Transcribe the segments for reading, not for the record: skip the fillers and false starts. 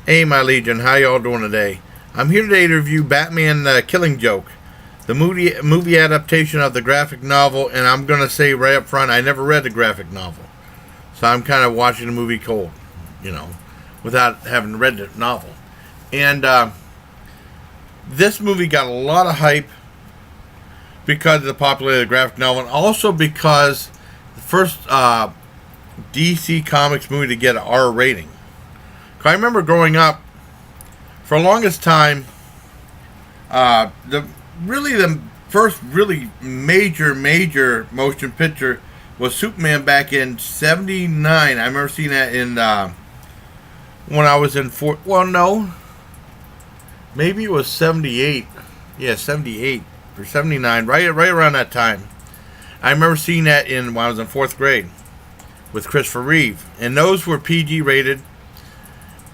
Hey, my Legion, how y'all doing today? I'm here today to review Batman Killing Joke, the movie adaptation of the graphic novel, and I'm going to say right up front, I never read the graphic novel. So I'm kind of watching the movie cold, without having read the novel. And this movie got a lot of hype because of the popularity of the graphic novel, and also because the first DC Comics movie to get an R rating. I remember growing up, for the longest time, the first really major motion picture was Superman back in '79. I remember seeing that in when I was in maybe it was '78. Yeah, '78 or '79, right around that time. I remember seeing that when I was in fourth grade with Christopher Reeve, and those were PG rated.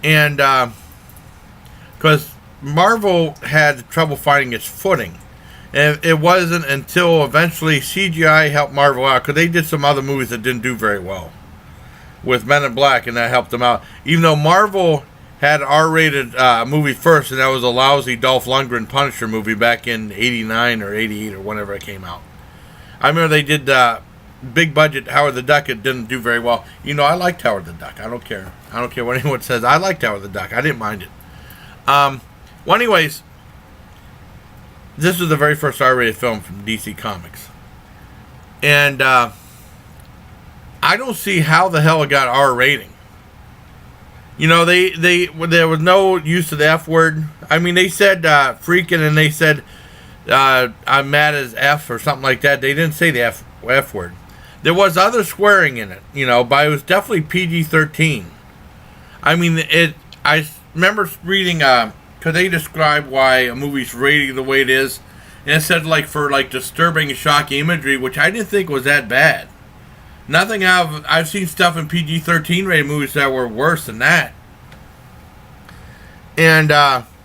And because Marvel had trouble finding its footing, and it wasn't until eventually CGI helped Marvel out, because they did some other movies that didn't do very well with Men in Black, and that helped them out. Even though Marvel had an R-rated movie first, and that was a lousy Dolph Lundgren Punisher movie back in '89 or '88 or whenever it came out. I remember they did big budget Howard the Duck. It didn't do very well. I liked Howard the Duck. I don't care what anyone says. I liked Howard the Duck. I didn't mind it. Well, anyways, this was the very first R-rated film from DC Comics, and I don't see how the hell it got R rating. There was no use of the F word. I mean, they said freaking, and they said I'm mad as F or something like that. They didn't say the F word. There was other swearing in it, but it was definitely PG-13. I mean, I remember reading, because they describe why a movie's rated the way it is, and it said, for disturbing and shocking imagery, which I didn't think was that bad. Nothing I've seen stuff in PG-13 rated movies that were worse than that. And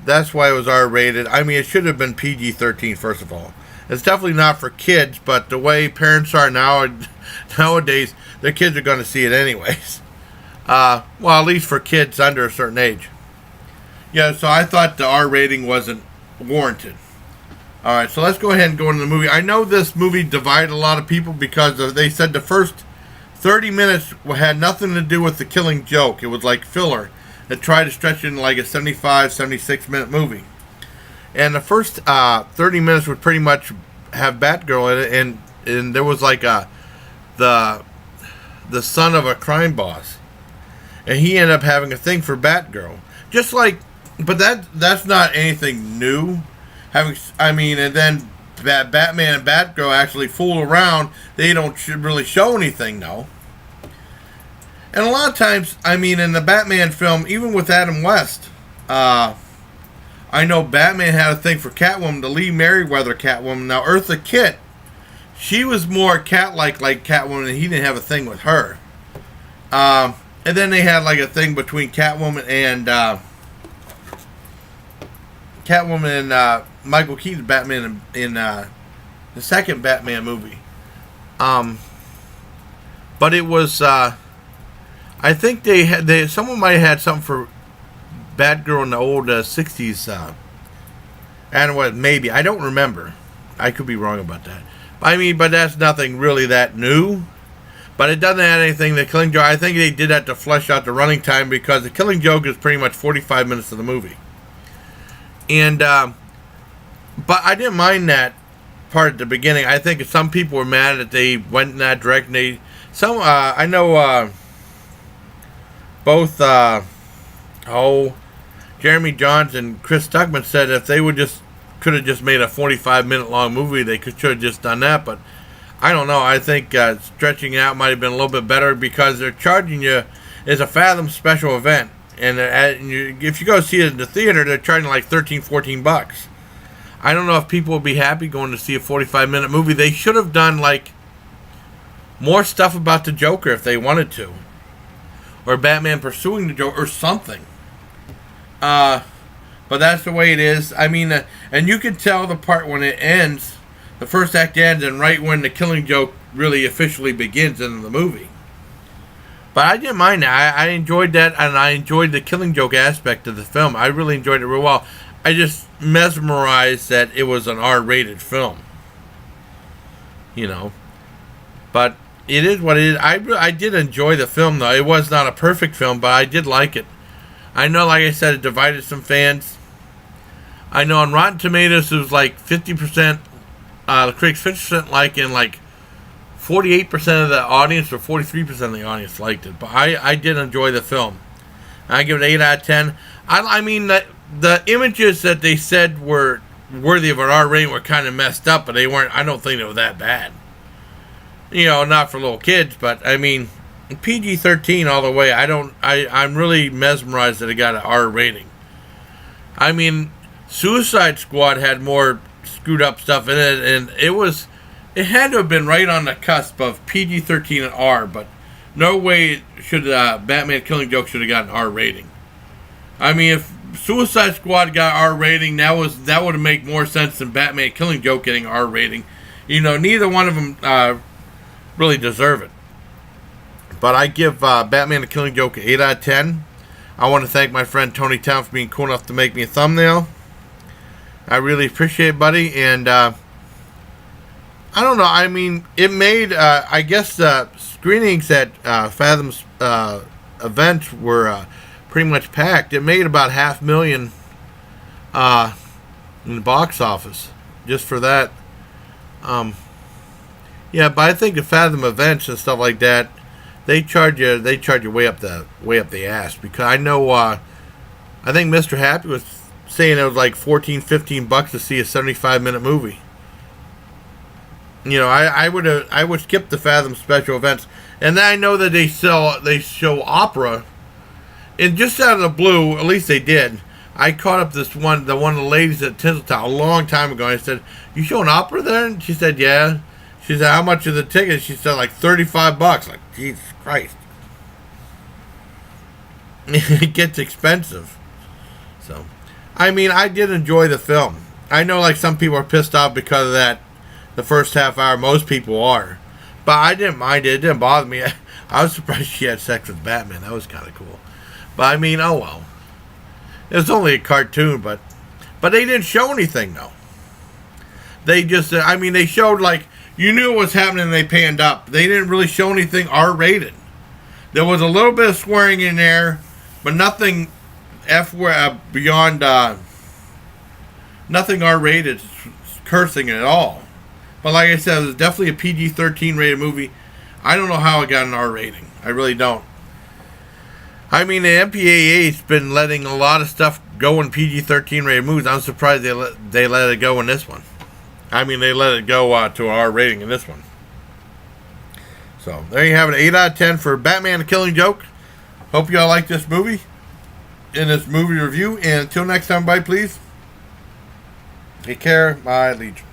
that's why it was R-rated. I mean, it should have been PG-13, first of all. It's definitely not for kids, but the way parents are nowadays, their kids are going to see it anyways. Well, at least for kids under a certain age. Yeah, so I thought the R rating wasn't warranted. Alright, so let's go ahead and go into the movie. I know this movie divided a lot of people because they said the first 30 minutes had nothing to do with the Killing Joke. It was like filler that tried to stretch it into like a 75, 76 minute movie. And the first 30 minutes would pretty much have Batgirl in it, and there was like the son of a crime boss, and he ended up having a thing for Batgirl. But that's not anything new. And then Batman and Batgirl actually fool around. They don't really show anything, though. And a lot of times, in the Batman film, even with Adam West, I know Batman had a thing for Catwoman, the Lee Merriweather Catwoman. Now, Eartha Kitt, she was more cat-like Catwoman, and he didn't have a thing with her. And then they had a thing between Catwoman and Michael Keaton, Batman in the second Batman movie. But it was I think someone might have had something for Batgirl in the old '60s. And what? Maybe, I don't remember. I could be wrong about that. But that's nothing really that new. But it doesn't add anything to Killing Joke. I think they did that to flesh out the running time, because the Killing Joke is pretty much 45 minutes of the movie. And but I didn't mind that part at the beginning. I think some people were mad that they went in that direction. I know both Jeremy Jahns and Chris Stuckman said if they could have just made a 45-minute long movie, they should have just done that. But I don't know. I think stretching it out might have been a little bit better, because they're charging you as a Fathom special event. And if you go see it in the theater, they're charging like $13-14. I don't know if people would be happy going to see a 45-minute movie. They should have done more stuff about the Joker if they wanted to, or Batman pursuing the Joker or something. But that's the way it is. And you can tell the part when it ends, the first act ends, and right when the Killing Joke really officially begins in the movie. But I didn't mind that. I enjoyed that, and I enjoyed the Killing Joke aspect of the film. I really enjoyed it real well. I just mesmerized that it was an R-rated film. You know. But it is what it is. I did enjoy the film, though. It was not a perfect film, but I did like it. I know, like I said, it divided some fans. I know on Rotten Tomatoes it was like 50%, the critics 50% like, and like 48% of the audience or 43% of the audience liked it. But I did enjoy the film. I give it 8 out of 10. I mean, the images that they said were worthy of an R rating were kind of messed up, but they weren't. I don't think they were that bad. You know, not for little kids, but I mean, PG-13 all the way. I'm really mesmerized that it got an R rating. I mean, Suicide Squad had more screwed up stuff in it, and it had to have been right on the cusp of PG-13 and R, but no way should Batman Killing Joke should have gotten an R rating. I mean, if Suicide Squad got R rating, that would make more sense than Batman Killing Joke getting R rating. You know, neither one of them really deserve it. But I give Batman the Killing Joke an 8 out of 10. I want to thank my friend Tony Town for being cool enough to make me a thumbnail. I really appreciate it, buddy. And I don't know. I mean, it made, I guess, screenings at Fathom's events were pretty much packed. It made about $500,000 in the box office just for that. Yeah, but I think the Fathom events and stuff like that, they charge you way up the ass, because I know I think Mr. Happy was saying it was like $14-15 to see a 75-minute movie. You know, I would skip the Fathom special events, and then I know that they show opera, and just out of the blue, at least they did. I caught up the one of the ladies at Tinseltown a long time ago, and I said, "You show an opera there?" And she said, "Yeah." She said, "How much is the ticket?" She said, "Like $35." Like, Jesus Christ. It gets expensive. So, I mean, I did enjoy the film. I know, like, some people are pissed off because of that, the first half hour. Most people are. But I didn't mind it. It didn't bother me. I was surprised she had sex with Batman. That was kind of cool. But, I mean, oh well. It was only a cartoon, but they didn't show anything, though. They just, I mean, they showed, like, you knew what was happening and they panned up. They didn't really show anything R-rated. There was a little bit of swearing in there, but nothing beyond, nothing R-rated, cursing at all. But like I said, it was definitely a PG-13 rated movie. I don't know how it got an R rating. I really don't. I mean, the MPAA's been letting a lot of stuff go in PG-13 rated movies. I'm surprised they let it go in this one. I mean, they let it go to an R rating in this one. So, there you have it. 8 out of 10 for Batman the Killing Joke. Hope you all like this movie in this movie review. And until next time, bye, please. Take care. Bye, Legion.